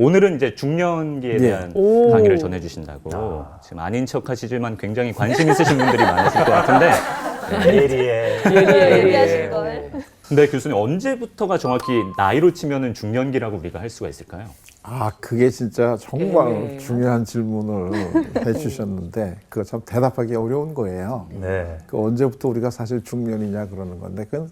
오늘은 이제 중년기에 예. 대한 오. 강의를 전해주신다고. 지금 아닌 척 하시지만 굉장히 관심 있으신 분들이 많으실 것 같은데. 예리해. 예리하실 걸. 근데 교수님 언제부터가 정확히 나이로 치면은 중년기라고 우리가 할 수가 있을까요? 아, 그게 진짜 정말 예. 중요한 질문을 해주셨는데 그거 참 대답하기 어려운 거예요. 네. 그 언제부터 우리가 사실 중년이냐 그러는 건데 그건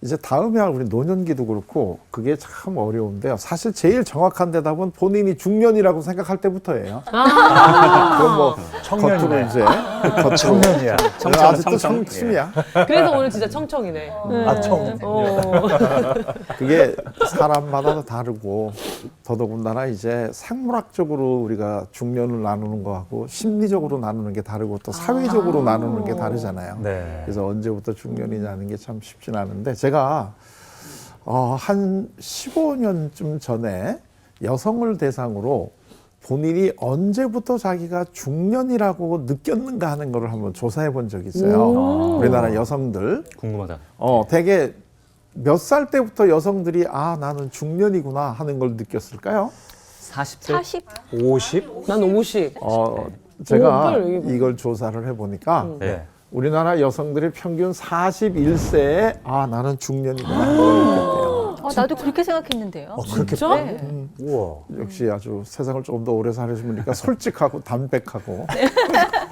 이제 다음에 할 우리 노년기도 그렇고 그게 참 어려운데요. 사실 제일 정확한 대답은 본인이 중년이라고 생각할 때부터예요. 그건 뭐 청년이네. 겉으로 이제 겉으로 청년이야. 청청, 아직도 청청. 청춘이야. 그래서 오늘 진짜 청청이네. 아, 청. 그게 사람마다 다르고 더더군다나 이제 생물학적으로 우리가 중년을 나누는 거하고 심리적으로 나누는 게 다르고 또 사회적으로 나누는 게 다르잖아요. 네. 그래서 언제부터 중년이냐는 게 참 쉽진 않은데 제가 한 15년쯤 전에 여성을 대상으로 본인이 언제부터 자기가 중년이라고 느꼈는가 하는 거를 한번 조사해 본 적이 있어요. 우리나라 여성들. 궁금하다. 되게 몇 살 때부터 여성들이 아, 나는 중년이구나 하는 걸 느꼈을까요? 40세? 40? 50? 난 50. 제가 빨리 얘기해봐. 이걸 조사를 해보니까 네. 우리나라 여성들의 평균 41세에 아, 나는 중년이구나 하는 걸 느꼈대요. 나도 그렇게 생각했는데요. 그렇게 진짜? 네. 우와. 역시 아주 세상을 조금 더 오래 살으시니까 솔직하고 담백하고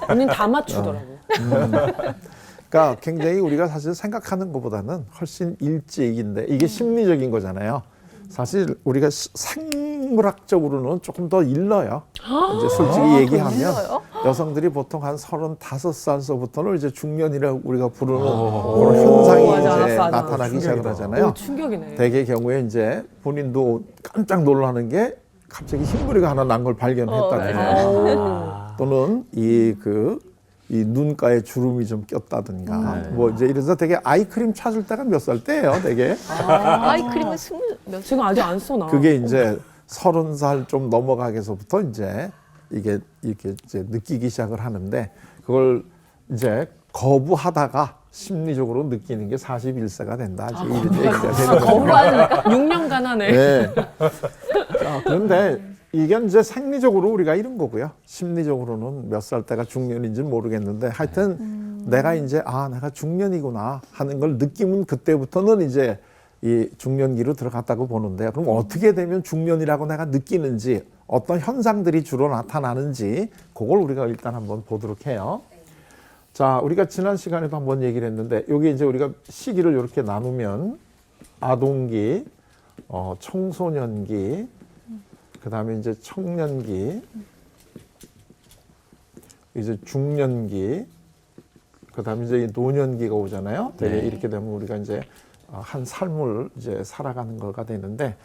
언니 다 맞추더라고. 그러니까 굉장히 우리가 사실 생각하는 것보다는 훨씬 일찍인데 이게 심리적인 거잖아요. 사실 우리가 생물학적으로는 조금 더 일러요. 이제 솔직히 얘기하면 일러요? 여성들이 보통 한 35살서부터는 이제 중년이라고 우리가 부르는 그런 현상이 맞아, 이제 맞아. 나타나기 시작을 하잖아요. 오, 충격이네. 대개 경우에 이제 본인도 깜짝 놀라는 게 갑자기 흰머리가 하나 난 걸 발견했다든가 또는 이 눈가에 주름이 좀 꼈다든가 뭐 이제 이래서 되게 아이크림 찾을 때가 몇 살 때예요, 되게. 아이크림은 20 지금 아직 안 써나. 그게 이제 30살 좀 넘어가게서부터 이제 이게 이렇게 이제 느끼기 시작을 하는데 그걸 이제 거부하다가 심리적으로 느끼는 게 41세가 된다. 이런 얘기가 되는 거죠. 거부한 6년간 하네. 네. 그런데 이게 이제 생리적으로 우리가 이런 거고요. 심리적으로는 몇 살 때가 중년인지는 모르겠는데 하여튼 내가 이제 내가 중년이구나 하는 걸 느끼면 그때부터는 이제 이 중년기로 들어갔다고 보는데요. 그럼 어떻게 되면 중년이라고 내가 느끼는지 어떤 현상들이 주로 나타나는지 그걸 우리가 일단 한번 보도록 해요. 자, 우리가 지난 시간에도 한번 얘기를 했는데 여기 이제 우리가 시기를 이렇게 나누면 아동기, 청소년기, 그 다음에 이제 청년기, 이제 중년기, 그 다음에 이제 노년기가 오잖아요. 되게 이렇게 되면 우리가 이제 한 삶을 이제 살아가는 거가 되는데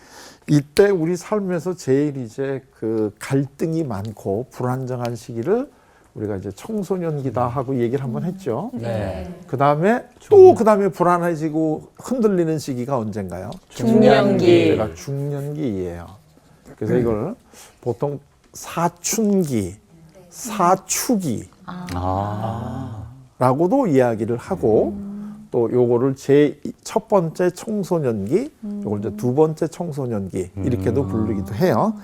이때 우리 삶에서 제일 이제 그 갈등이 많고 불안정한 시기를 우리가 이제 청소년기다 하고 얘기를 한번 했죠. 네. 그 다음에 또 그 다음에 불안해지고 흔들리는 시기가 언젠가요? 중년기. 제가 중년기예요. 그래서 이걸 보통 사춘기, 사추기 라고도 이야기를 하고 또 요거를 제 첫 번째 청소년기, 요걸 이제 두 번째 청소년기 이렇게도 부르기도 해요.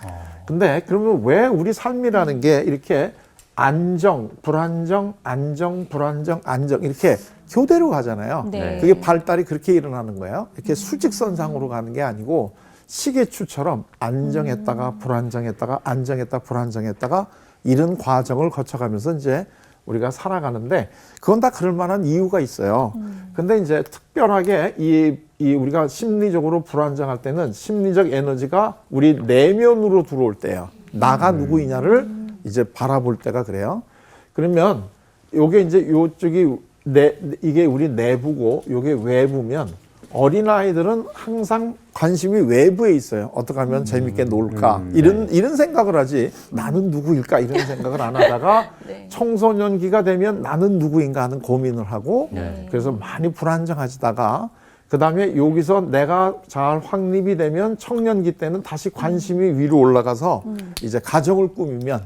근데 그러면 왜 우리 삶이라는 게 이렇게 안정, 불안정, 안정, 불안정, 안정 이렇게 교대로 가잖아요. 네. 그게 발달이 그렇게 일어나는 거예요. 이렇게 수직선상으로 가는 게 아니고 시계추처럼 안정했다가 불안정했다가 안정했다 불안정했다가 이런 과정을 거쳐가면서 이제 우리가 살아가는데 그건 다 그럴 만한 이유가 있어요. 근데 이제 특별하게 이 우리가 심리적으로 불안정할 때는 심리적 에너지가 우리 내면으로 들어올 때예요. 나가 누구이냐를 이제 바라볼 때가 그래요. 그러면 요게 이제 요쪽이 이게 우리 내부고 요게 외부면 어린아이들은 항상 관심이 외부에 있어요. 어떻게 하면 재밌게 놀까 이런 생각을 하지 나는 누구일까 이런 생각을 안 하다가 네. 청소년기가 되면 나는 누구인가 하는 고민을 하고 그래서 많이 불안정해지다가 그 다음에 여기서 내가 잘 확립이 되면 청년기 때는 다시 관심이 위로 올라가서 이제 가정을 꾸미면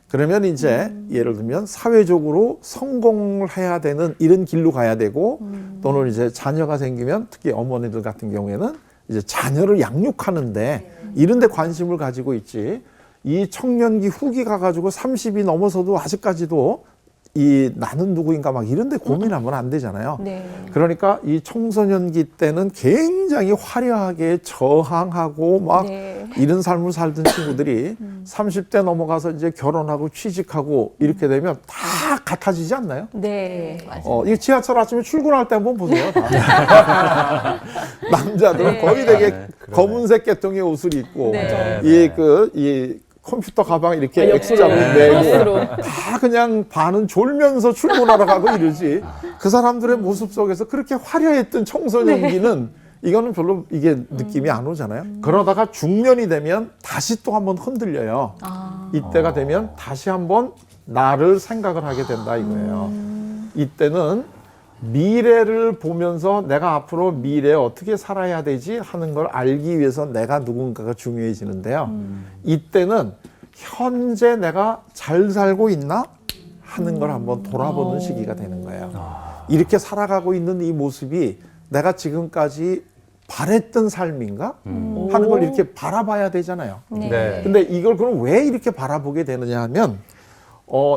그러면 이제 예를 들면 사회적으로 성공을 해야 되는 이런 길로 가야 되고 또는 이제 자녀가 생기면 특히 어머니들 같은 경우에는 이제 자녀를 양육하는데 이런 데 관심을 가지고 있지. 이 청년기 후기 가가지고 30이 넘어서도 아직까지도 이 나는 누구인가 막 이런 데 고민하면 안 되잖아요. 네. 그러니까 이 청소년기 때는 굉장히 화려하게 저항하고 막 네. 이런 삶을 살던 친구들이 30대 넘어가서 이제 결혼하고 취직하고 이렇게 되면 다 같아지지 않나요? 네. 맞아요. 이 지하철 아침에 출근할 때 한번 보세요. 다. 남자들은 네. 거의 되게 네, 검은색 계통의 옷을 입고 네. 이 컴퓨터 가방 이렇게 아, X자로 옆으로. 메고 크로스로. 다 그냥 반은 졸면서 출근하러 가고 이러지. 그 사람들의 모습 속에서 그렇게 화려했던 청소년기는 이거는 별로 이게 느낌이 안 오잖아요. 그러다가 중년이 되면 다시 또 한번 흔들려요. 이때가 되면 다시 한번 나를 생각을 하게 된다 이거예요. 이때는 미래를 보면서 내가 앞으로 미래에 어떻게 살아야 되지 하는 걸 알기 위해서 내가 누군가가 중요해지는데요. 이때는 현재 내가 잘 살고 있나 하는 걸 한번 돌아보는 시기가 되는 거예요. 이렇게 살아가고 있는 이 모습이 내가 지금까지 바랬던 삶인가 하는 걸 이렇게 바라봐야 되잖아요. 네. 근데 이걸 그럼 왜 이렇게 바라보게 되느냐 하면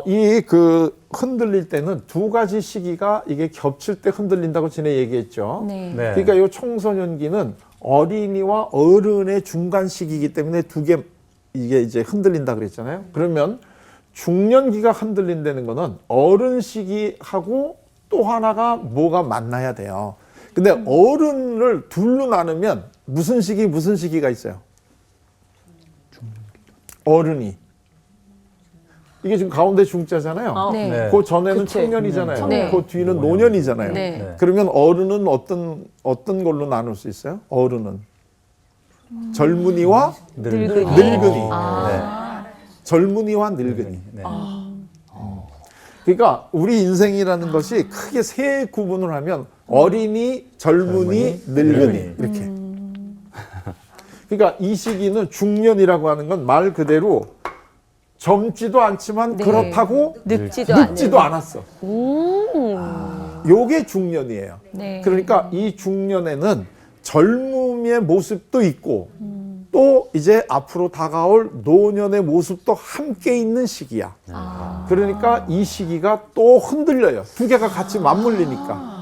이 그 흔들릴 때는 두 가지 시기가 이게 겹칠 때 흔들린다고 전에 얘기했죠. 네. 네. 그러니까 이 청소년기는 어린이와 어른의 중간 시기이기 때문에 두 개 이게 이제 흔들린다 그랬잖아요. 그러면 중년기가 흔들린다는 거는 어른 시기하고 또 하나가 뭐가 만나야 돼요. 근데 어른을 둘로 나누면 무슨 시기가 있어요? 어른이. 이게 지금 가운데 중자잖아요. 네. 네. 그 전에는 그치. 청년이잖아요. 네. 그 뒤는 노년이잖아요. 네. 그러면 어른은 어떤 걸로 나눌 수 있어요? 어른은 젊은이와 늙은이. 늙은이. 아. 젊은이와 늙은이. 네. 그러니까 우리 인생이라는 것이 크게 세 구분을 하면 어린이, 젊은이, 늙은이 이렇게. 그러니까 이 시기는 중년이라고 하는 건 말 그대로 젊지도 않지만 네. 그렇다고 늙지도 늙지도 않는. 않았어. 요게 중년이에요. 네. 그러니까 이 중년에는 젊음의 모습도 있고 또 이제 앞으로 다가올 노년의 모습도 함께 있는 시기야. 그러니까 이 시기가 또 흔들려요. 두 개가 같이 맞물리니까.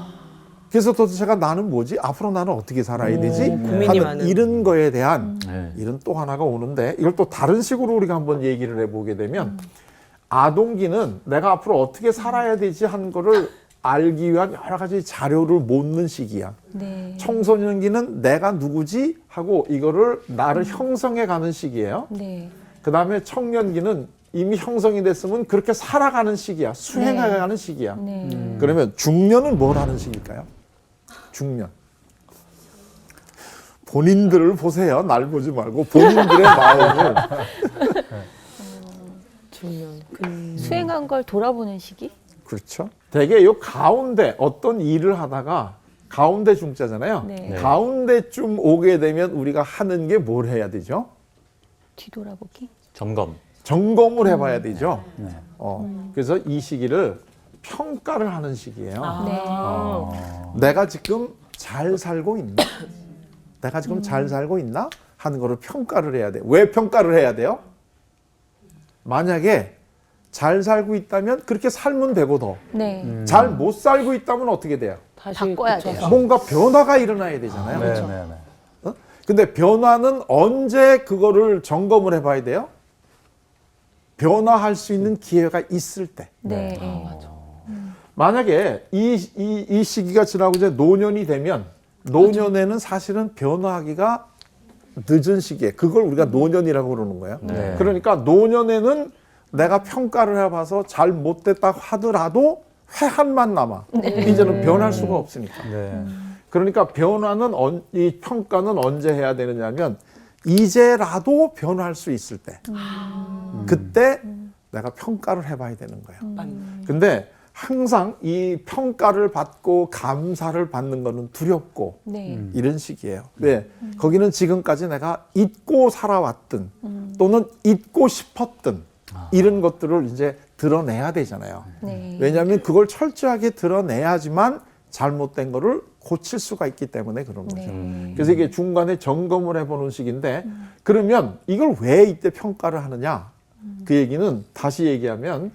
그래서 도대체가 나는 뭐지? 앞으로 나는 어떻게 살아야 되지? 고민이 하는 많은. 이런 거에 대한 네. 이런 또 하나가 오는데 이걸 또 다른 식으로 우리가 한번 얘기를 해보게 되면 아동기는 내가 앞으로 어떻게 살아야 되지 하는 거를 알기 위한 여러 가지 자료를 모으는 시기야. 네. 청소년기는 내가 누구지 하고 이거를 나를 형성해 가는 시기예요. 네. 그 다음에 청년기는 이미 형성이 됐으면 그렇게 살아가는 시기야. 수행해 가는 시기야. 네. 그러면 중년은 뭘 하는 시기일까요? 중년. 본인들을 보세요. 날 보지 말고 본인들의 마음을. 중년. 수행한 걸 돌아보는 시기? 그렇죠. 되게 요 가운데 어떤 일을 하다가 가운데 중자잖아요. 네. 가운데쯤 오게 되면 우리가 하는 게 뭘 해야 되죠? 뒤돌아보기? 점검. 점검을 해봐야 되죠. 네. 그래서 이 시기를 평가를 하는 시기예요. 아. 내가 지금 잘 살고 있나? 내가 지금 잘 살고 있나? 하는 거를 평가를 해야 돼. 왜 평가를 해야 돼요? 만약에 잘 살고 있다면 그렇게 살면 되고 더. 네. 잘 못 살고 있다면 어떻게 돼요? 다시 바꿔야 고쳐서. 돼요. 뭔가 변화가 일어나야 되잖아요. 네, 네, 네. 근데 변화는 언제 그거를 점검을 해봐야 돼요? 변화할 수 있는 기회가 있을 때. 네. 만약에 이 시기가 지나고 이제 노년이 되면 노년에는 사실은 변화하기가 늦은 시기에 그걸 우리가 노년이라고 그러는 거예요. 네. 그러니까 노년에는 내가 평가를 해봐서 잘 못됐다 하더라도 회한만 남아. 이제는 변할 수가 없으니까. 네. 그러니까 변화는 이 평가는 언제 해야 되느냐면 이제라도 변할 수 있을 때. 그때 내가 평가를 해봐야 되는 거예요. 근데 항상 이 평가를 받고 감사를 받는 거는 두렵고 네. 이런 시기예요. 왜? 거기는 지금까지 내가 잊고 살아왔던 또는 잊고 싶었던 이런 것들을 이제 드러내야 되잖아요. 네. 왜냐하면 그걸 철저하게 드러내야지만 잘못된 거를 고칠 수가 있기 때문에 그런 거죠. 네. 그래서 이게 중간에 점검을 해보는 식인데 그러면 이걸 왜 이때 평가를 하느냐? 그 얘기는 다시 얘기하면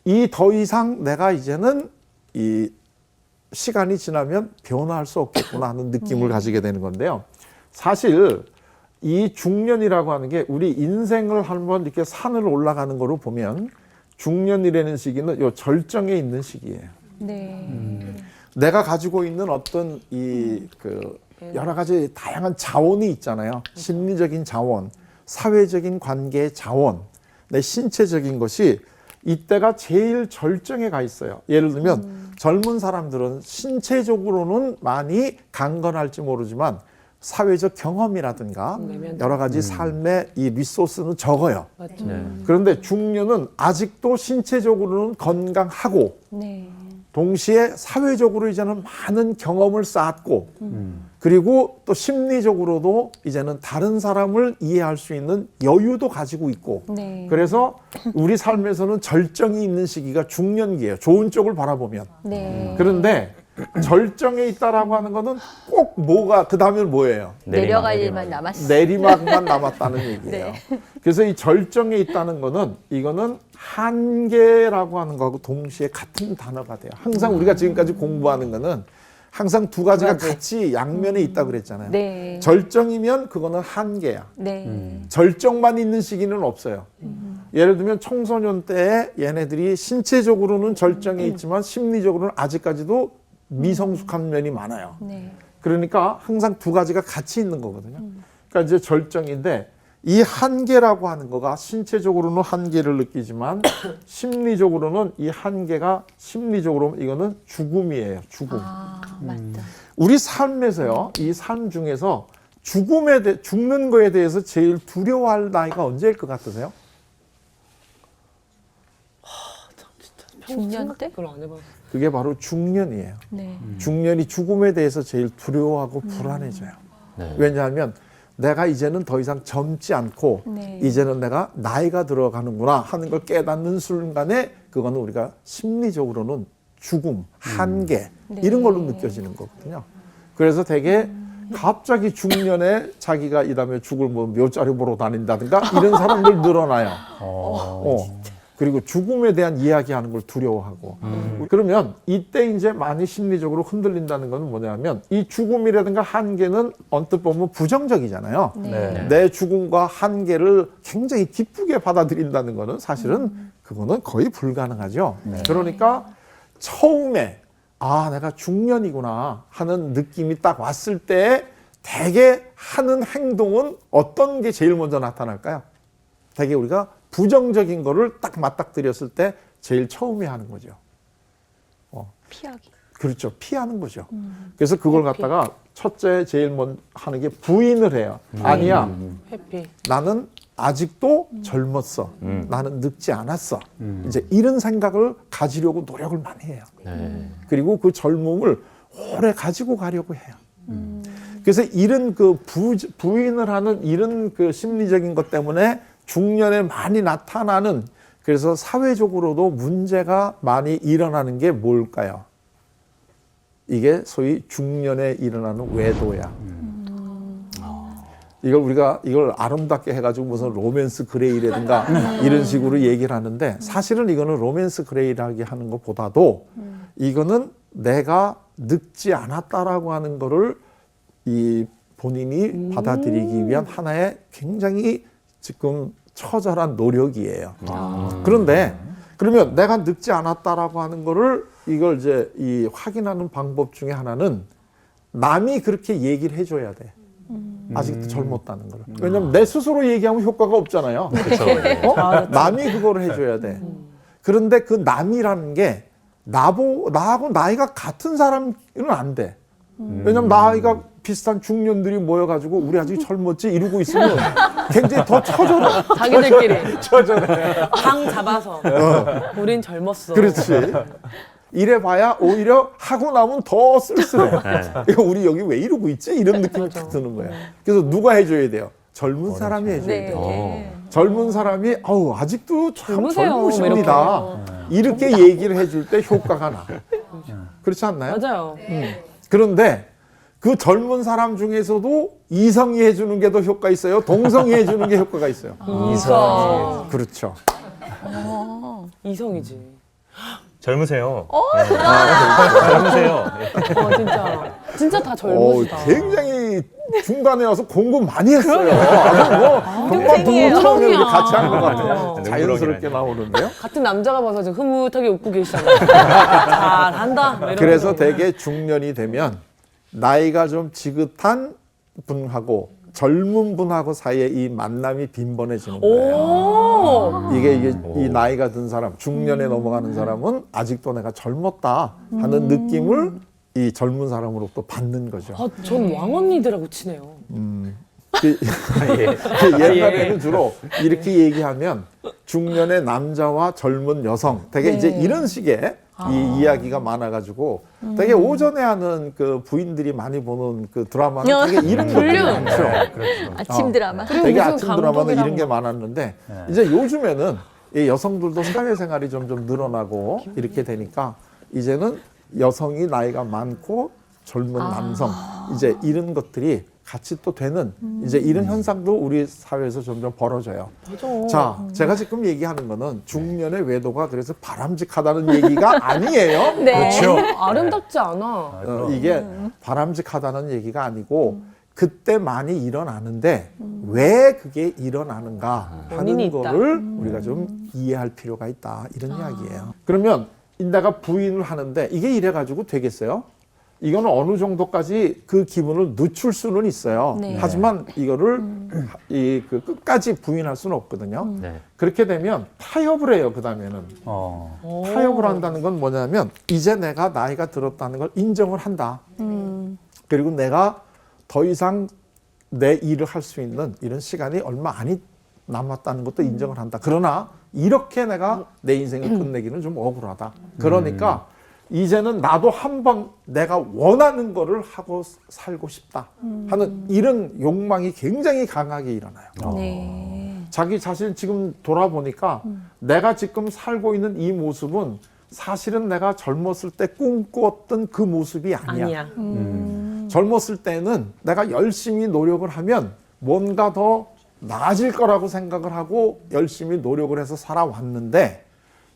이 더 이상 내가 이제는 이 시간이 지나면 변화할 수 없겠구나 하는 느낌을 가지게 되는 건데요. 사실 이 중년이라고 하는 게 우리 인생을 한번 이렇게 산을 올라가는 거로 보면 중년이라는 시기는 요 절정에 있는 시기예요. 네. 내가 가지고 있는 어떤 이 그 여러 가지 다양한 자원이 있잖아요. 심리적인 자원, 사회적인 관계의 자원, 내 신체적인 것이 이때가 제일 절정에 가 있어요. 예를 들면 젊은 사람들은 신체적으로는 많이 강건할지 모르지만 사회적 경험이라든가 여러 가지 삶의 이 리소스는 적어요. 맞죠. 네. 그런데 중년은 아직도 신체적으로는 건강하고 네. 동시에 사회적으로 이제는 많은 경험을 쌓았고 그리고 또 심리적으로도 이제는 다른 사람을 이해할 수 있는 여유도 가지고 있고 네. 그래서 우리 삶에서는 절정이 있는 시기가 중년기예요. 좋은 쪽을 바라보면. 네. 그런데 절정에 있다라고 하는 거는 꼭 뭐가 그 다음에는 뭐예요? 내려갈 일만 남았어. 내리막만 남았다는 얘기예요. 네. 그래서 이 절정에 있다는 거는 이거는 한계라고 하는 거하고 동시에 같은 단어가 돼요. 항상 우리가 지금까지 공부하는 거는 항상 두 가지가 같이 양면에 있다 그랬잖아요. 네. 절정이면 그거는 한계야. 네. 절정만 있는 시기는 없어요. 예를 들면 청소년 때에 얘네들이 신체적으로는 절정에 있지만 심리적으로는 아직까지도 미성숙한 면이 많아요. 네. 그러니까 항상 두 가지가 같이 있는 거거든요. 그러니까 이제 절정인데 이 한계라고 하는 거가 신체적으로는 한계를 느끼지만 심리적으로는 이 한계가 심리적으로 이거는 죽음이에요. 죽음. 아, 맞다. 우리 삶에서요. 이 삶 중에서 죽는 거에 대해서 제일 두려워할 나이가 언제일 것 같으세요? 중년 때? 그걸 안 해봤어. 그게 바로 중년이에요. 네. 중년이 죽음에 대해서 제일 두려워하고 불안해져요. 네. 왜냐하면 내가 이제는 더 이상 젊지 않고 네. 이제는 내가 나이가 들어가는구나 하는 걸 깨닫는 순간에 그거는 우리가 심리적으로는 죽음, 한계 네. 이런 걸로 느껴지는 거거든요. 그래서 되게 갑자기 중년에 자기가 이 다음에 죽을 뭐 묘자리 보러 다닌다든가 이런 사람들 늘어나요. 그리고 죽음에 대한 이야기하는 걸 두려워하고 그러면 이때 이제 많이 심리적으로 흔들린다는 건 뭐냐면 이 죽음이라든가 한계는 언뜻 보면 부정적이잖아요. 네. 내 죽음과 한계를 굉장히 기쁘게 받아들인다는 거는 사실은 그거는 거의 불가능하죠. 그러니까 처음에 아 내가 중년이구나 하는 느낌이 딱 왔을 때 대개 하는 행동은 어떤 게 제일 먼저 나타날까요? 대개 우리가 부정적인 거를 딱 맞닥뜨렸을 때 제일 처음에 하는 거죠. 피하기. 그렇죠. 피하는 거죠. 그래서 그걸 갖다가 첫째 제일 먼저 하는 게 부인을 해요. 아니야. 해피. 나는 아직도 젊었어. 나는 늙지 않았어. 이제 이런 생각을 가지려고 노력을 많이 해요. 네. 그리고 그 젊음을 오래 가지고 가려고 해요. 그래서 이런 그 부인을 하는 이런 그 심리적인 것 때문에 중년에 많이 나타나는 그래서 사회적으로도 문제가 많이 일어나는 게 뭘까요? 이게 소위 중년에 일어나는 외도야. 이걸 우리가 이걸 아름답게 해가지고 무슨 로맨스 그레이라든가 이런 식으로 얘기를 하는데 사실은 이거는 로맨스 그레이라고 하는 것보다도 이거는 내가 늙지 않았다라고 하는 거를 이 본인이 받아들이기 위한 하나의 굉장히 지금 처절한 노력이에요. 그런데 그러면 내가 늙지 않았다라고 하는 거를 이걸 이제 이 확인하는 방법 중에 하나는 남이 그렇게 얘기를 해줘야 돼. 아직도 젊었다는 거를. 왜냐면 내 스스로 얘기하면 효과가 없잖아요. 그렇죠. 남이 그거를 해줘야 돼. 그런데 그 남이라는 게 나하고 나이가 같은 사람은 안 돼. 왜냐면 나이가 비슷한 중년들이 모여가지고 우리 아직 젊었지 이러고 있으면 굉장히 더 처절해. 자기들끼리 처절해. 방 잡아서 우린 젊었어. 그렇지. 이래봐야 오히려 하고 나면 더 쓸쓸해. 이거 우리 여기 왜 이러고 있지? 이런 느낌이 딱 드는 거예요. 그래서 누가 해줘야 돼요? 젊은 사람이 해줘야 네. 돼요. 젊은 사람이 아직도 참 젊으세요. 젊으십니다. 이렇게 얘기를 해줄 때 효과가 나. 그렇지 않나요? 맞아요. 그런데 그 젊은 사람 중에서도 이성이 해주는 게 더 효과 있어요? 동성이 해주는 게 효과가 있어요? 이성. 그렇죠. 이성이지. 젊으세요. 젊으세요. 예. 진짜 다 젊으시다. 굉장히 중간에 와서 공부 많이 했어요. 금방 동물처럼 이렇게 같이 하는 것 같아요. 자연스럽게 나오는데요. 같은 남자가 봐서 지금 흐뭇하게 웃고 계시잖아요. 잘한다. 뭐 이런 그래서 거잖아요. 되게 중년이 되면 나이가 좀 지긋한 분하고 젊은 분하고 사이에 이 만남이 빈번해지는 거예요. 오. 이게 이 나이가 든 사람, 중년에 넘어가는 사람은 아직도 내가 젊었다 하는 느낌을 이 젊은 사람으로부터 받는 거죠. 아, 전 왕언니들하고 친해요. 옛날에는 주로 이렇게 얘기하면 중년의 남자와 젊은 여성 되게 이제 이런 식의 이 이야기가 많아가지고 되게 오전에 하는 그 부인들이 많이 보는 그 드라마는 되게 이런 것들이 많죠. 아침 드라마. 그리고 되게 무슨 아침 드라마는 감독이랑 이런 게 막. 많았는데 이제 요즘에는 이 여성들도 사회생활이 점점 늘어나고 이렇게 되니까 이제는 여성이 나이가 많고 젊은 남성 이제 이런 것들이 같이 또 되는 이제 이런 현상도 우리 사회에서 점점 벌어져요. 맞아. 자, 제가 지금 얘기하는 거는 중년의 외도가 그래서 바람직하다는 얘기가 아니에요. 네. 아름답지 않아. 이게 바람직하다는 얘기가 아니고 그때 많이 일어나는데 왜 그게 일어나는가 원인이 하는 있다. 거를 우리가 좀 이해할 필요가 있다 이런 이야기예요. 그러면 내가 부인을 하는데 이게 이래가지고 되겠어요? 이거는 어느 정도까지 그 기분을 늦출 수는 있어요. 네. 하지만 이거를 그 끝까지 부인할 수는 없거든요. 네. 그렇게 되면 타협을 해요. 그 다음에는 타협을 한다는 건 뭐냐면 이제 내가 나이가 들었다는 걸 인정을 한다. 그리고 내가 더 이상 내 일을 할 수 있는 이런 시간이 얼마 안 남았다는 것도 인정을 한다. 그러나 이렇게 내가 내 인생을 끝내기는 좀 억울하다. 그러니까 이제는 나도 한번 내가 원하는 거를 하고 살고 싶다 하는 이런 욕망이 굉장히 강하게 일어나요. 네. 자기 자신 지금 돌아보니까 내가 지금 살고 있는 이 모습은 사실은 내가 젊었을 때 꿈꾸었던 그 모습이 아니야. 젊었을 때는 내가 열심히 노력을 하면 뭔가 더 나아질 거라고 생각을 하고 열심히 노력을 해서 살아왔는데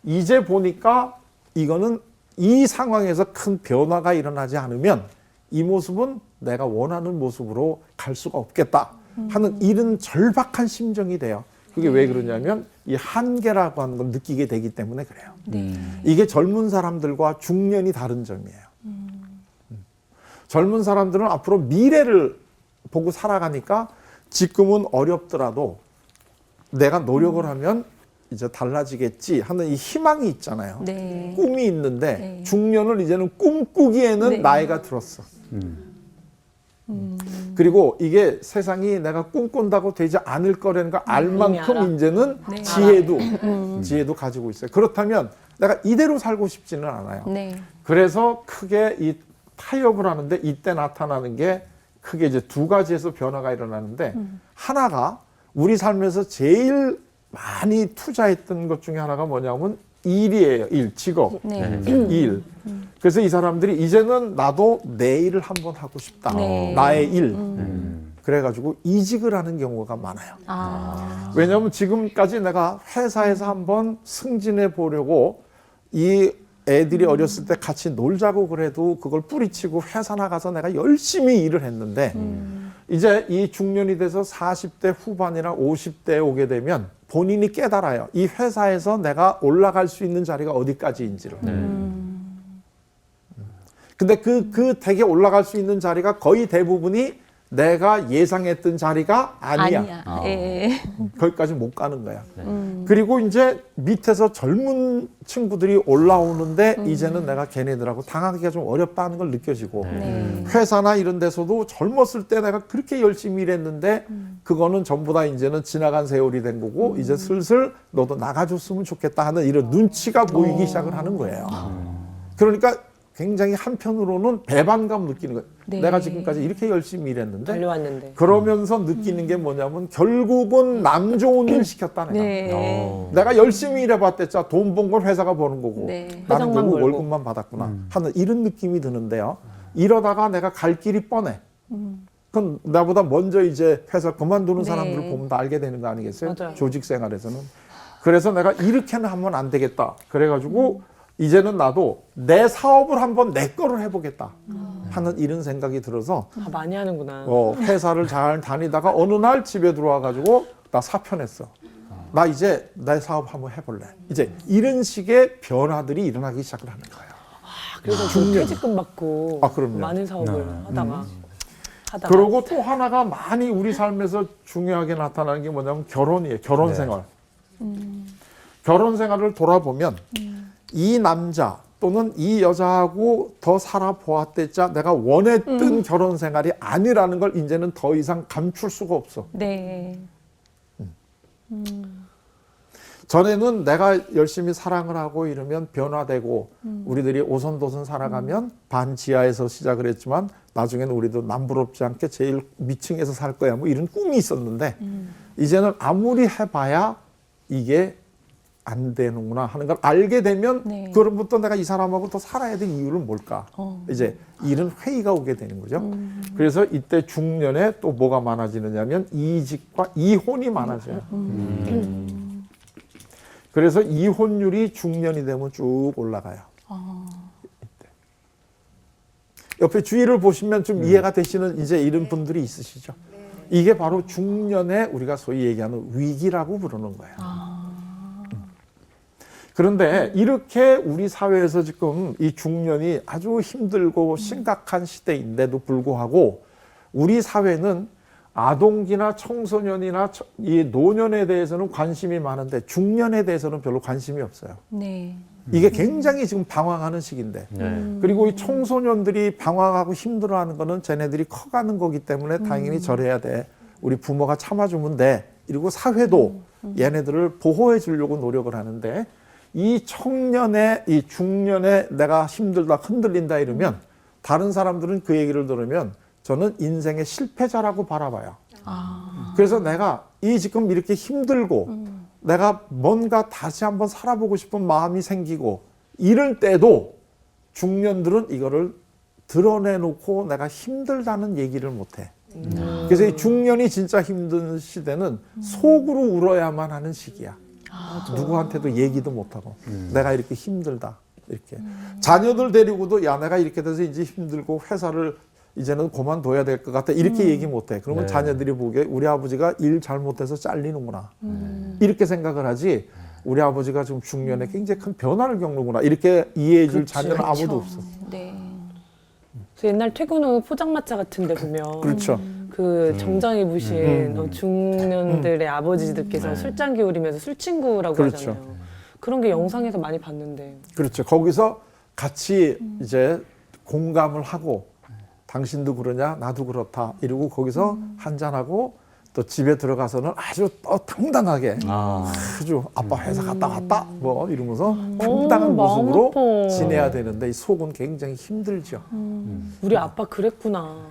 이제 보니까 이거는 이 상황에서 큰 변화가 일어나지 않으면 이 모습은 내가 원하는 모습으로 갈 수가 없겠다 하는 이런 절박한 심정이 돼요. 그게 왜 그러냐면 이 한계라고 하는 걸 느끼게 되기 때문에 그래요. 이게 젊은 사람들과 중년이 다른 점이에요. 젊은 사람들은 앞으로 미래를 보고 살아가니까 지금은 어렵더라도 내가 노력을 하면 이제 달라지겠지 하는 이 희망이 있잖아요. 네. 꿈이 있는데 네. 중년을 이제는 꿈꾸기에는 네. 나이가 들었어. 그리고 이게 세상이 내가 꿈꾼다고 되지 않을 거라는 걸 알 이미 만큼 알아. 이제는 네. 지혜도 가지고 있어요. 그렇다면 내가 이대로 살고 싶지는 않아요. 네. 그래서 크게 이 타협을 하는데 이때 나타나는 게 크게 이제 두 가지에서 변화가 일어나는데 하나가 우리 삶에서 제일 많이 투자했던 것 중에 하나가 뭐냐면 일이에요. 일, 직업, 네. 일. 그래서 이 사람들이 이제는 나도 내 일을 한번 하고 싶다. 네. 나의 일. 그래가지고 이직을 하는 경우가 많아요. 왜냐하면 지금까지 내가 회사에서 한번 승진해 보려고 이 애들이 어렸을 때 같이 놀자고 그래도 그걸 뿌리치고 회사 나가서 내가 열심히 일을 했는데 이제 이 중년이 돼서 40대 후반이나 50대에 오게 되면 본인이 깨달아요. 이 회사에서 내가 올라갈 수 있는 자리가 어디까지인지를. 근데 그 댁에 올라갈 수 있는 자리가 거의 대부분이 내가 예상했던 자리가 아니야. 예. 거기까지 못 가는 거야. 그리고 이제 밑에서 젊은 친구들이 올라오는데 이제는 내가 걔네들하고 당하기가 좀 어렵다는 걸 느껴지고 네. 회사나 이런 데서도 젊었을 때 내가 그렇게 열심히 일했는데 그거는 전부 다 이제는 지나간 세월이 된 거고 이제 슬슬 너도 나가줬으면 좋겠다 하는 이런 눈치가 보이기 시작을 하는 거예요. 그러니까 굉장히 한편으로는 배반감 느끼는 거예요. 네. 내가 지금까지 이렇게 열심히 일했는데 달려왔는데. 그러면서 느끼는 게 뭐냐면 결국은 남 좋은 일 시켰다 내가. 네. 내가 열심히 일해봤댔자 돈 번 걸 회사가 버는 거고 네. 나는 회장만 결국 벌고. 월급만 받았구나 하는 이런 느낌이 드는데요. 이러다가 내가 갈 길이 뻔해. 그건 나보다 먼저 이제 회사 그만두는 네. 사람들을 보면 다 알게 되는 거 아니겠어요? 맞아요. 조직 생활에서는. 그래서 내가 이렇게는 하면 안 되겠다. 그래가지고 이제는 나도 내 사업을 한번 내 거를 해보겠다 하는 이런 생각이 들어서 아, 많이 하는구나. 회사를 잘 다니다가 어느 날 집에 들어와가지고 나 사표냈어. 나 이제 내 사업 한번 해볼래. 이제 이런 식의 변화들이 일어나기 시작을 하는 거예요. 그래서 그 퇴직금 받고 아, 그럼요. 많은 사업을 하다가 그리고 또 하나가 많이 우리 삶에서 중요하게 나타나는 게 뭐냐면 결혼이에요. 결혼 네. 생활. 결혼 생활을 돌아보면 이 남자 또는 이 여자하고 더 살아보았댔자 내가 원했던 결혼 생활이 아니라는 걸 이제는 더 이상 감출 수가 없어. 네. 전에는 내가 열심히 사랑을 하고 이러면 변화되고 우리들이 오손도손 살아가면 반지하에서 시작을 했지만 나중에는 우리도 남부럽지 않게 제일 위층에서 살 거야 뭐 이런 꿈이 있었는데 이제는 아무리 해봐야 이게 안 되는구나 하는 걸 알게 되면 네. 그럼부터 내가 이 사람하고 더 살아야 될 이유는 뭘까? 이제 이런 회의가 오게 되는 거죠. 그래서 이때 중년에 또 뭐가 많아지느냐면 이직과 이혼이 많아져요. 그래서 이혼율이 중년이 되면 쭉 올라가요. 이때. 옆에 주위를 보시면 좀 이해가 되시는 이제 이런 분들이 있으시죠. 이게 바로 중년에 우리가 소위 얘기하는 위기라고 부르는 거예요. 그런데 이렇게 우리 사회에서 지금 이 중년이 아주 힘들고 심각한 시대인데도 불구하고 우리 사회는 아동기나 청소년이나 이 노년에 대해서는 관심이 많은데 중년에 대해서는 별로 관심이 없어요. 네. 이게 굉장히 지금 방황하는 시기인데 네. 그리고 이 청소년들이 방황하고 힘들어하는 거는 쟤네들이 커가는 거기 때문에 당연히 저래야 돼. 우리 부모가 참아주면 돼. 그리고 사회도 얘네들을 보호해 주려고 노력을 하는데 이 청년의 이 중년에 내가 힘들다 흔들린다 이러면 다른 사람들은 그 얘기를 들으면 저는 인생의 실패자라고 바라봐요. 그래서 내가 이 지금 이렇게 힘들고 내가 뭔가 다시 한번 살아보고 싶은 마음이 생기고 이럴 때도 중년들은 이거를 드러내놓고 내가 힘들다는 얘기를 못해. 그래서 이 중년이 진짜 힘든 시대는 속으로 울어야만 하는 시기야. 누구한테도 얘기도 못하고 내가 이렇게 힘들다 이렇게 자녀들 데리고도 야 내가 이렇게 돼서 이제 힘들고 회사를 이제는 그만둬야 될 것 같아 이렇게 얘기 못해. 그러면 네. 자녀들이 보기에 우리 아버지가 일 잘못해서 잘리는구나 이렇게 생각을 하지 우리 아버지가 지금 중년에 굉장히 큰 변화를 겪는구나 이렇게 이해해 줄 그치, 자녀는 아무도 없어. 네. 그래서 옛날 퇴근 후 포장마차 같은 데 보면 그렇죠. 그 정장 입으신 중년들의 아버지들께서 네. 술잔 기울이면서 술친구라고 그렇죠. 하잖아요. 그런 게 영상에서 많이 봤는데. 그렇죠. 거기서 같이 이제 공감을 하고 당신도 그러냐 나도 그렇다 이러고 거기서 한잔하고 또 집에 들어가서는 아주 당당하게 아주 아빠 회사 갔다 왔다 뭐 이러면서 당당한 마음 모습으로 아파. 지내야 되는데 이 속은 굉장히 힘들죠. 우리 아빠 그랬구나.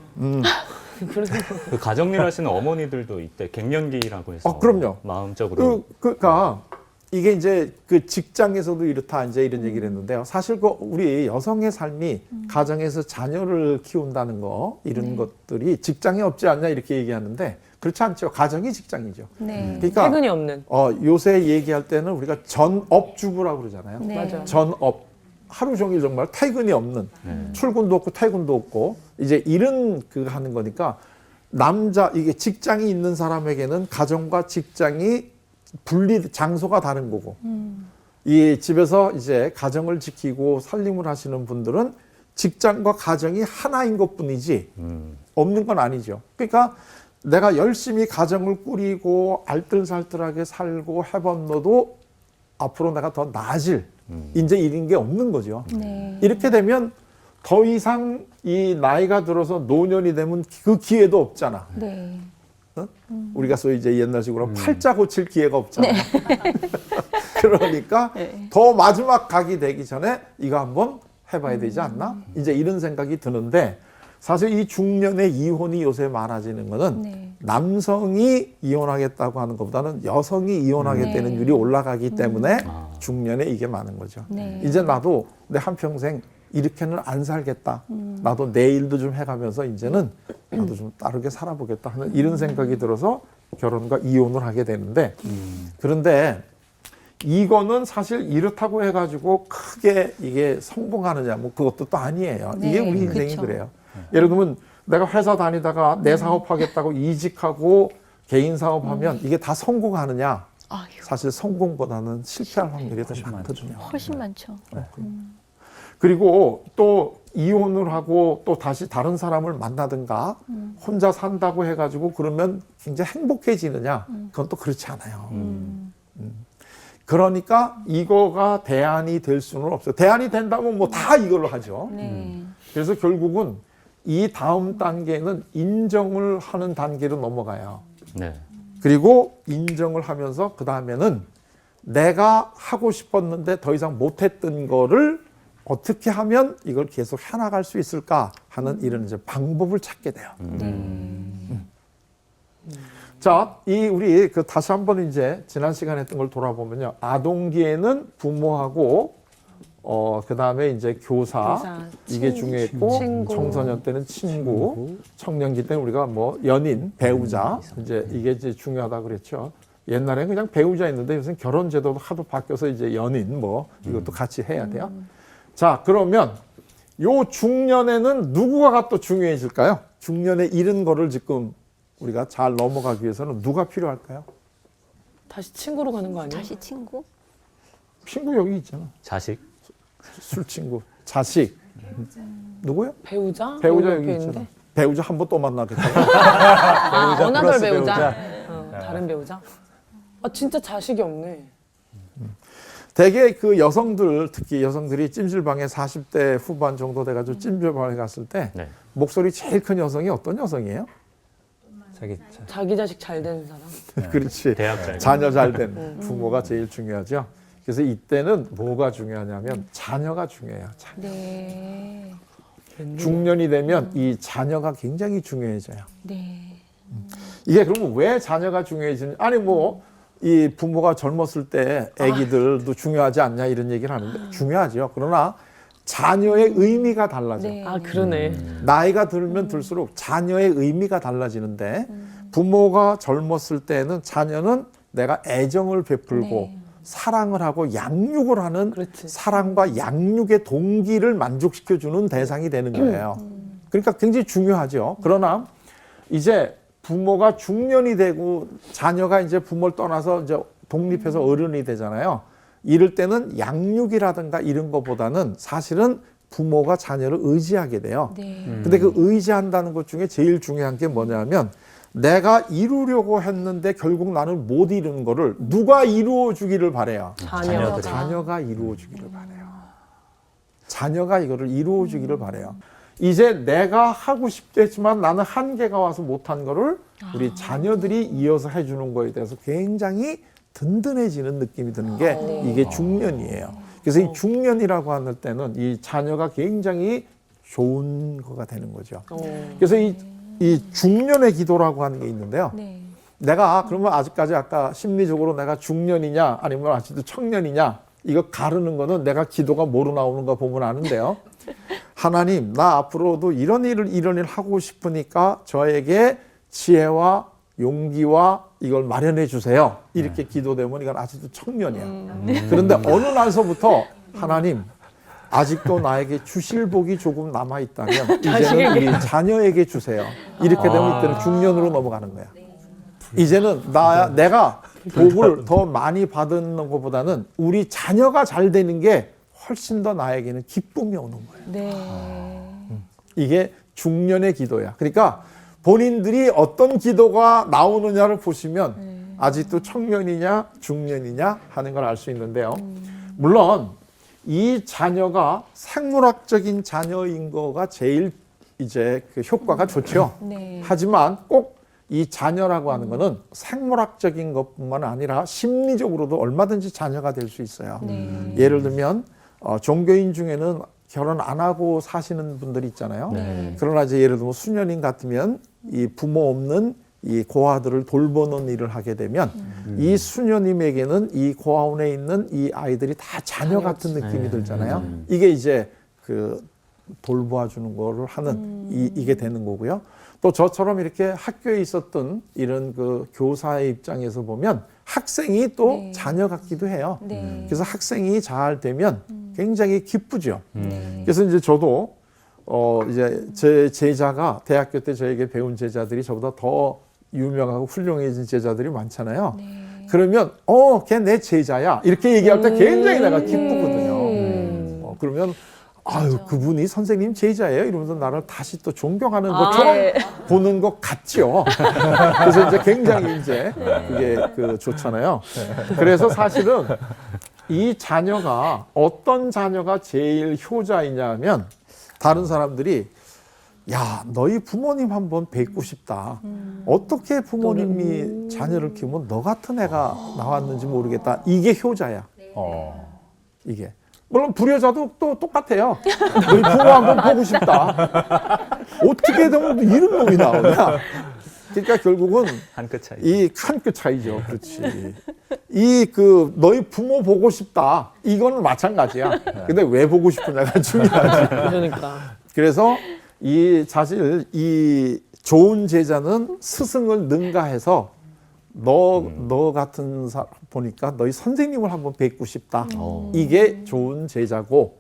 그래서 그 가정일 하시는 어머니들도 이때 갱년기라고 해서 그럼요. 마음적으로 그러니까 이게 이제 그 직장에서도 이렇다 이제 이런 얘기를 했는데요. 사실 그 우리 여성의 삶이 가정에서 자녀를 키운다는 거 이런 것들이 직장에 없지 않냐 이렇게 얘기하는데 그렇지 않죠. 가정이 직장이죠. 네. 그러니까 퇴근이 없는. 요새 얘기할 때는 우리가 전업주부라고 그러잖아요. 네. 맞아요. 전업 하루 종일 정말 퇴근이 없는 출근도 없고 퇴근도 없고 이제 이런 그 하는 거니까 남자 이게 직장이 있는 사람에게는 가정과 직장이 분리 장소가 다른 거고 이 집에서 이제 가정을 지키고 살림을 하시는 분들은 직장과 가정이 하나인 것뿐이지 없는 건 아니죠. 그러니까 내가 열심히 가정을 꾸리고 알뜰살뜰하게 살고 해봤노도 앞으로 내가 더 나아질 이제 이런 게 없는 거죠. 네. 이렇게 되면 더 이상 이 나이가 들어서 노년이 되면 그 기회도 없잖아. 네. 우리가 소위 이제 옛날식으로 팔자 고칠 기회가 없잖아. 그러니까 더 마지막 각이 되기 전에 이거 한번 해봐야 되지 않나? 이제 이런 생각이 드는데 사실 이 중년의 이혼이 요새 많아지는 거는 네. 남성이 이혼하겠다고 하는 것보다는 여성이 이혼하겠다는 네. 율이 올라가기 때문에 중년에 이게 많은 거죠. 네. 이제 나도 내 한평생 이렇게는 안 살겠다. 나도 내 일도 좀 해가면서 이제는 나도 좀 다르게 살아보겠다 하는 이런 생각이 들어서 결혼과 이혼을 하게 되는데 그런데 이거는 사실 이렇다고 해가지고 크게 이게 성공하느냐 뭐 그것도 또 아니에요. 네, 이게 우리 인생이 그쵸. 그래요. 예를 들면 내가 회사 다니다가 내 사업하겠다고 이직하고 개인 사업하면 이게 다 성공하느냐? 아유, 사실 성공보다는 실패할 확률이 더 많거든요. 훨씬 많죠. 그리고 또 이혼을 하고 또 다시 다른 사람을 만나든가 혼자 산다고 해가지고 그러면 굉장히 행복해지느냐? 그건 또 그렇지 않아요. 그러니까 이거가 대안이 될 수는 없어요. 대안이 된다면 뭐 다 이걸로 하죠. 네. 그래서 결국은 이 다음 단계는 인정을 하는 단계로 넘어가요. 네. 그리고 인정을 하면서 그 다음에는 내가 하고 싶었는데 더 이상 못했던 거를 어떻게 하면 이걸 계속 해나갈 수 있을까 하는 이런 이제 방법을 찾게 돼요. 자, 우리 다시 한번 이제 지난 시간에 했던 걸 돌아보면요. 아동기에는 부모하고 그 다음에 이제 교사 이게 중요했고 친구. 청소년 때는 친구, 청년기 때는 우리가 뭐 연인, 배우자 이제 이게 이제 중요하다 그랬죠. 옛날에는 그냥 배우자였는데 요새 결혼 제도도 하도 바뀌어서 이제 연인 뭐 이것도 같이 해야 돼요. 자, 그러면 요 중년에는 누구가 또 중요해질까요? 중년에 이른 거를 지금 우리가 잘 넘어가기 위해서는 누가 필요할까요? 다시 친구로 가는 거 아니에요? 다시 친구? 친구 여기 있잖아. 자식. 술 친구, 자식. 누구요? 배우자? 배우자 여기 여기 있는데? 있잖아. 배우자 한 번 또 만나겠다. 아, 어나덜 플러스 배우자. 다른 배우자? 아, 진짜 자식이 없네. 대개 그 여성들, 특히 여성들이 찜질방에 40대 후반 정도 돼가지고 찜질방에 갔을 때 네. 목소리 제일 큰 여성이 어떤 여성이에요? 자기 자식 잘 되는 사람. 그렇지. 대학 잘 자녀 잘 된 부모가 제일 중요하죠. 그래서 이때는 뭐가 중요하냐면 자녀가 중요해요. 네. 중년이 되면 이 자녀가 굉장히 중요해져요. 네. 이게 그러면 왜 자녀가 중요해지는? 아니 뭐 이 부모가 젊었을 때 아기들도 중요하지 않냐 이런 얘기를 하는데 중요하죠. 그러나 자녀의 의미가 달라져. 네. 아, 그러네. 나이가 들면 들수록 자녀의 의미가 달라지는데 부모가 젊었을 때는 자녀는 내가 애정을 베풀고 네. 사랑을 하고 양육을 하는 그렇지. 사랑과 양육의 동기를 만족시켜주는 대상이 되는 거예요. 그러니까 굉장히 중요하죠. 그러나 이제 부모가 중년이 되고 자녀가 이제 부모를 떠나서 이제 독립해서 어른이 되잖아요. 이럴 때는 양육이라든가 이런 것보다는 사실은 부모가 자녀를 의지하게 돼요. 네. 근데 그 의지한다는 것 중에 제일 중요한 게 뭐냐면 내가 이루려고 했는데 결국 나는 못 이루는 거를 누가 이루어 주기를 바래요. 자녀들이. 자녀가 이루어 주기를 바래요. 자녀가 이거를 이루어 주기를 바래요. 이제 내가 하고 싶다 했지만 나는 한계가 와서 못한 거를 우리 자녀들이 이어서 해주는 거에 대해서 굉장히 든든해지는 느낌이 드는 게 이게 중년이에요. 그래서 이 중년이라고 하는 때는 이 자녀가 굉장히 좋은 거가 되는 거죠. 그래서 이 중년의 기도라고 하는 게 있는데요. 네. 내가 그러면 아직까지 아까 심리적으로 내가 중년이냐 아니면 아직도 청년이냐 이거 가르는 거는 내가 기도가 뭐로 나오는가 보면 아는데요. 하나님, 나 앞으로도 이런 일 하고 싶으니까 저에게 지혜와 용기와 이걸 마련해 주세요. 이렇게 기도되면 이건 아직도 청년이야. 그런데 어느 날서부터 하나님, 아직도 나에게 주실 복이 조금 남아 있다면 이제는 우리 자녀에게 주세요. 이렇게 되면 이때는 중년으로 넘어가는 거야. 이제는 내가 복을 더 많이 받는 것보다는 우리 자녀가 잘 되는 게 훨씬 더 나에게는 기쁨이 오는 거예요. 네. 이게 중년의 기도야. 그러니까 본인들이 어떤 기도가 나오느냐를 보시면 아직도 청년이냐 중년이냐 하는 걸 알 수 있는데요. 물론 이 자녀가 생물학적인 자녀인 거가 제일 이제 그 효과가 좋죠. 네. 하지만 꼭 이 자녀라고 하는 거는 생물학적인 것뿐만 아니라 심리적으로도 얼마든지 자녀가 될 수 있어요. 네. 예를 들면 종교인 중에는 결혼 안 하고 사시는 분들이 있잖아요. 네. 그러나 이제 예를 들면 수녀인 같으면 이 부모 없는 이 고아들을 돌보는 일을 하게 되면 이 수녀님에게는 이 고아원에 있는 이 아이들이 다 자녀 같은 느낌이 들잖아요. 이게 이제 그 돌보아 주는 거를 하는 이게 되는 거고요. 또 저처럼 이렇게 학교에 있었던 이런 그 교사의 입장에서 보면 학생이 또 네. 자녀 같기도 해요. 네. 그래서 학생이 잘 되면 굉장히 기쁘죠. 네. 그래서 이제 저도 이제 제 제자가 대학교 때 저에게 배운 제자들이 저보다 더 유명하고 훌륭해진 제자들이 많잖아요. 네. 그러면 걔 내 제자야 이렇게 얘기할 때 굉장히 내가 기쁘거든요. 그러면 아유 그분이 선생님 제자예요 이러면서 나를 다시 또 존경하는 것처럼 네. 보는 것 같죠. 그래서 이제 굉장히 이제 그게 그 좋잖아요. 그래서 사실은 이 자녀가 어떤 자녀가 제일 효자이냐 하면 다른 사람들이 야 너희 부모님 한번 뵙고 싶다. 어떻게 부모님이 자녀를 키우면 너 같은 애가 나왔는지 모르겠다. 이게 효자야. 이게. 물론 불효자도 또 똑같아요. 너희 부모 한번 보고 싶다. 어떻게 되면 이런 놈이 나오냐. 그러니까 결국은 한 끗 차이. 이 한 끗 차이죠. 그렇지. 이 그 너희 부모 보고 싶다. 이거는 마찬가지야. 근데 왜 보고 싶으냐가 중요하지. 그러니까. 그래서 이 사실 이 좋은 제자는 스승을 능가해서 너 같은 사람 보니까 너희 선생님을 한번 뵙고 싶다. 이게 좋은 제자고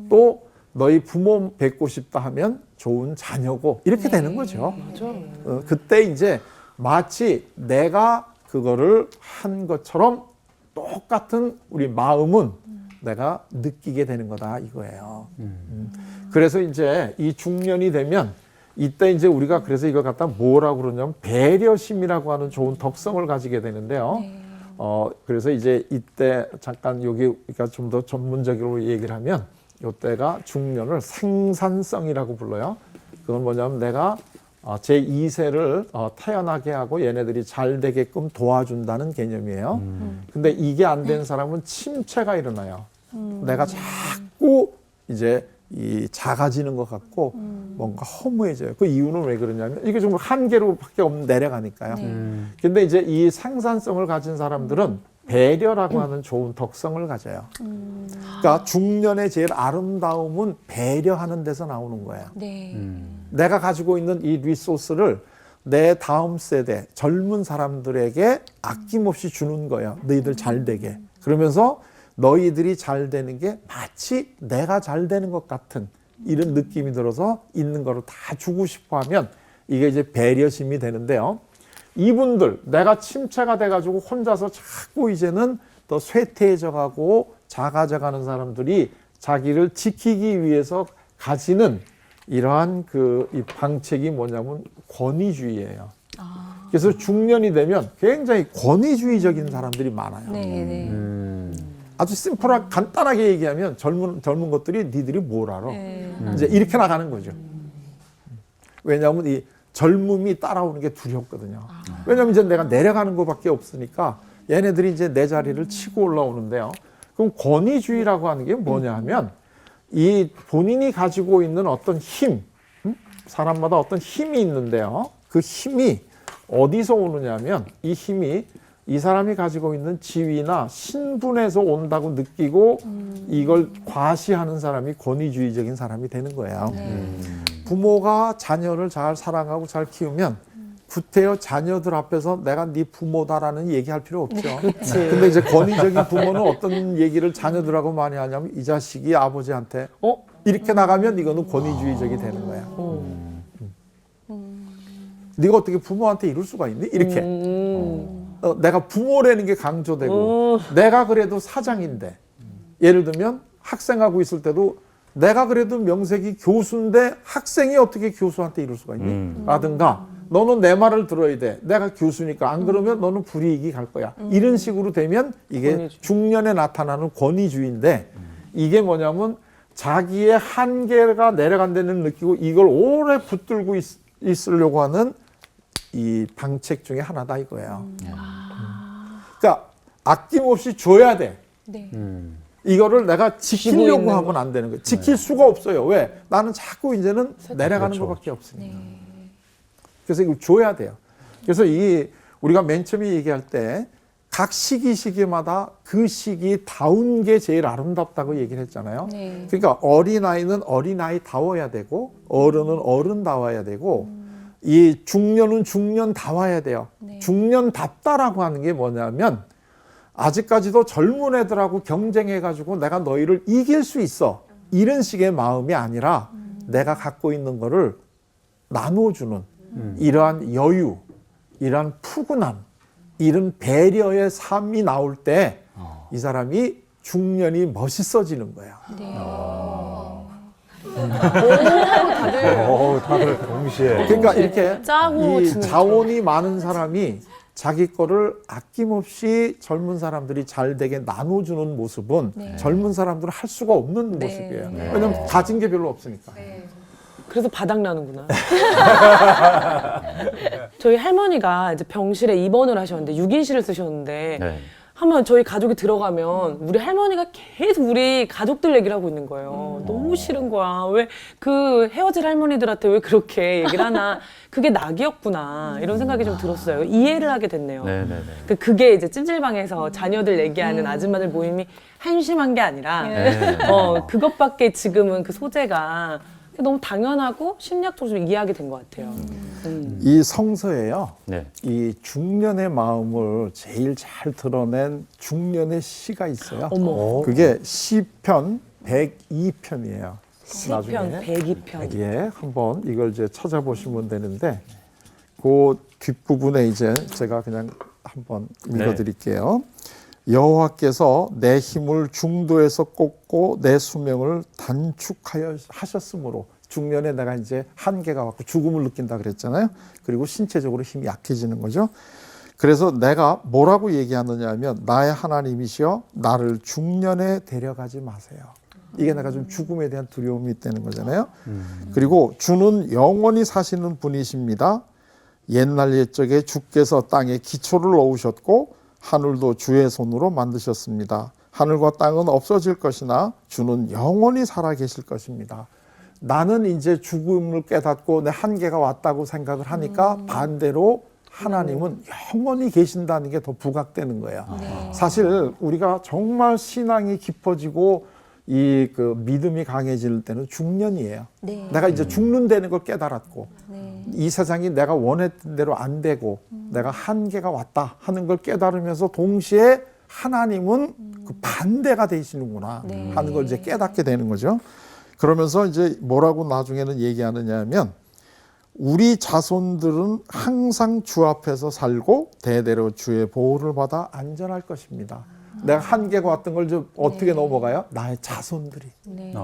또 너희 부모 뵙고 싶다 하면 좋은 자녀고 이렇게 되는 거죠. 맞아. 그때 이제 마치 내가 그거를 한 것처럼 똑같은 우리 마음은 내가 느끼게 되는 거다 이거예요. 그래서 이제 이 중년이 되면 이때 이제 우리가 그래서 이걸 갖다 뭐라고 그러냐면 배려심이라고 하는 좋은 덕성을 가지게 되는데요. 네. 그래서 이제 이때 잠깐 여기 그러니까 좀 더 전문적으로 얘기를 하면 이때가 중년을 생산성이라고 불러요. 그건 뭐냐면 내가 제 2세를 태어나게 하고 얘네들이 잘 되게끔 도와준다는 개념이에요. 근데 이게 안 된 사람은 침체가 일어나요. 내가 자꾸 이제 이 작아지는 것 같고 뭔가 허무해져요. 그 이유는 왜 그러냐면 이게 정말 한계로밖에 없는 내려가니까요. 근데 이제 이 생산성을 가진 사람들은 배려라고 하는 좋은 덕성을 가져요. 그러니까 중년의 제일 아름다움은 배려하는 데서 나오는 거예요. 네. 내가 가지고 있는 이 리소스를 내 다음 세대 젊은 사람들에게 아낌없이 주는 거예요. 너희들 잘 되게. 그러면서 너희들이 잘 되는 게 마치 내가 잘 되는 것 같은 이런 느낌이 들어서 있는 거를 다 주고 싶어 하면 이게 이제 배려심이 되는데요. 이분들 내가 침체가 돼가지고 혼자서 자꾸 이제는 더 쇠퇴해져 가고 작아져 가는 사람들이 자기를 지키기 위해서 가지는 이러한 이 방책이 뭐냐면 권위주의예요. 그래서 중년이 되면 굉장히 권위주의적인 사람들이 많아요. 네. 네. 아주 심플하게 간단하게 얘기하면 젊은 것들이 니들이 뭘 알아? 네. 이제 이렇게 나가는 거죠. 왜냐하면 이 젊음이 따라오는 게 두렵거든요. 왜냐하면 이제 내가 내려가는 것밖에 없으니까 얘네들이 이제 내 자리를 치고 올라오는데요. 그럼 권위주의라고 하는 게 뭐냐 하면 이 본인이 가지고 있는 어떤 힘, 사람마다 어떤 힘이 있는데요. 그 힘이 어디서 오느냐면 이 힘이 이 사람이 가지고 있는 지위나 신분에서 온다고 느끼고 이걸 과시하는 사람이 권위주의적인 사람이 되는 거예요. 부모가 자녀를 잘 사랑하고 잘 키우면 구태여 자녀들 앞에서 내가 네 부모다라는 얘기할 필요 없죠. 근데 이제 권위적인 부모는 어떤 얘기를 자녀들하고 많이 하냐면 이 자식이 아버지한테 이렇게 나가면 이거는 권위주의적이 되는 거야. 네가 어떻게 부모한테 이럴 수가 있니? 이렇게. 내가 부모라는 게 강조되고 내가 그래도 사장인데 예를 들면 학생하고 있을 때도 내가 그래도 명색이 교수인데 학생이 어떻게 교수한테 이럴 수가 있니? 라든가 너는 내 말을 들어야 돼. 내가 교수니까 안 그러면 너는 불이익이 갈 거야. 이런 식으로 되면 이게 권위주의. 중년에 나타나는 권위주의인데 이게 뭐냐면 자기의 한계가 내려간다는 느끼고 이걸 오래 붙들고 있으려고 하는 이 방책 중에 하나다 이거예요. 그러니까 아낌없이 줘야 돼. 네. 이거를 내가 지키고 지키려고 있는 하면 안 되는 거예요. 지킬 수가 없어요. 왜? 나는 자꾸 이제는 내려가는 그렇죠. 것밖에 없으니까. 네. 그래서 이걸 줘야 돼요. 그래서 우리가 맨 처음에 얘기할 때 각 시기마다 그 시기다운 게 제일 아름답다고 얘기를 했잖아요. 네. 그러니까 어린아이는 어린아이다워야 되고 어른은 어른다워야 되고 이 중년은 중년다워야 돼요. 네. 중년답다라고 하는 게 뭐냐면 아직까지도 젊은 애들하고 경쟁해가지고 내가 너희를 이길 수 있어. 이런 식의 마음이 아니라 내가 갖고 있는 거를 나눠주는 이러한 여유, 이러한 푸근함, 이런 배려의 삶이 나올 때 이 사람이 중년이 멋있어지는 거야. 네. 다들 동시에. 그러니까 이렇게 짜고 이 치는 자원이 많은 사람이 자기 거를 아낌없이 젊은 사람들이 잘 되게 나눠주는 모습은 네. 젊은 사람들은 할 수가 없는 네. 모습이에요. 네. 왜냐하면 가진 게 별로 없으니까. 그래서 바닥 나는구나. 저희 할머니가 이제 병실에 입원을 하셨는데 6인실을 쓰셨는데 네. 하면 저희 가족이 들어가면 우리 할머니가 계속 우리 가족들 얘기를 하고 있는 거예요. 너무 싫은 거야. 왜 그 헤어질 할머니들한테 왜 그렇게 얘기를 하나. 그게 낙이었구나. 이런 생각이 좀 들었어요. 이해를 하게 됐네요. 네네네. 그게 이제 찜질방에서 자녀들 얘기하는 아줌마들 모임이 한심한 게 아니라 네. 그것밖에 지금은 그 소재가 너무 당연하고 심리학적으로 좀 이해하게 된 것 같아요. 이 성서에요. 네. 이 중년의 마음을 제일 잘 드러낸 중년의 시가 있어요. 어머. 그게 시편 102편이에요. 시편 102편. 예, 한번 이걸 이제 찾아보시면 되는데 그 뒷부분에 이제 제가 그냥 한번 읽어드릴게요. 여호와께서 내 힘을 중도에서 꽂고 내 수명을 단축하여 하셨으므로 중년에 내가 이제 한계가 왔고 죽음을 느낀다 그랬잖아요. 그리고 신체적으로 힘이 약해지는 거죠. 그래서 내가 뭐라고 얘기하느냐 하면 나의 하나님이시여 나를 중년에 데려가지 마세요. 이게 내가 좀 죽음에 대한 두려움이 있다는 거잖아요. 그리고 주는 영원히 사시는 분이십니다. 옛날 옛적에 주께서 땅에 기초를 놓으셨고 하늘도 주의 손으로 만드셨습니다. 하늘과 땅은 없어질 것이나 주는 영원히 살아 계실 것입니다. 나는 이제 죽음을 깨닫고 내 한계가 왔다고 생각을 하니까 반대로 하나님은 영원히 계신다는 게 더 부각되는 거예요. 사실 우리가 정말 신앙이 깊어지고 이 그 믿음이 강해질 때는 중년이에요. 네. 내가 이제 죽는다는 걸 깨달았고 네. 이 세상이 내가 원했던 대로 안 되고 내가 한계가 왔다 하는 걸 깨달으면서 동시에 하나님은 그 반대가 되시는구나 네. 하는 걸 이제 깨닫게 되는 거죠. 그러면서 이제 뭐라고 나중에는 얘기하느냐 하면 우리 자손들은 항상 주 앞에서 살고 대대로 주의 보호를 받아 안전할 것입니다. 내가 한계가 왔던 걸 좀 어떻게 넘어가요? 나의 자손들이. 네.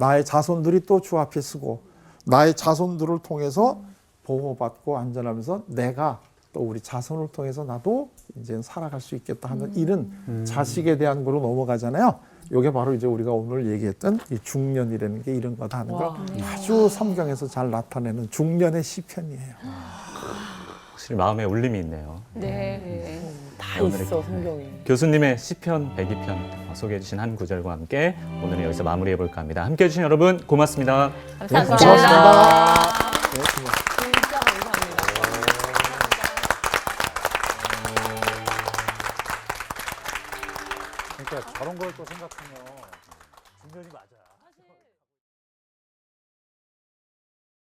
나의 자손들이 또 주 앞에 서고 나의 자손들을 통해서 보호받고 안전하면서 내가 또 우리 자손을 통해서 나도 이제 살아갈 수 있겠다 하는 이런 자식에 대한 거로 넘어가잖아요. 이게 바로 이제 우리가 오늘 얘기했던 이 중년이라는 게 이런 거다 하는 걸 아주 성경에서 잘 나타내는 중년의 시편이에요. 확실히 마음에 울림이 있네요. 네. 다 있어, 성경에. 교수님의 시편 102편 소개해 주신 한 구절과 함께 오늘은 여기서 마무리해 볼까 합니다. 함께 해주신 여러분 고맙습니다. 감사합니다. 고맙습니다. 네, 고맙습니다. 진짜 감사합니다. 그러니까 저런 걸 또 생각하면 중년이 맞아.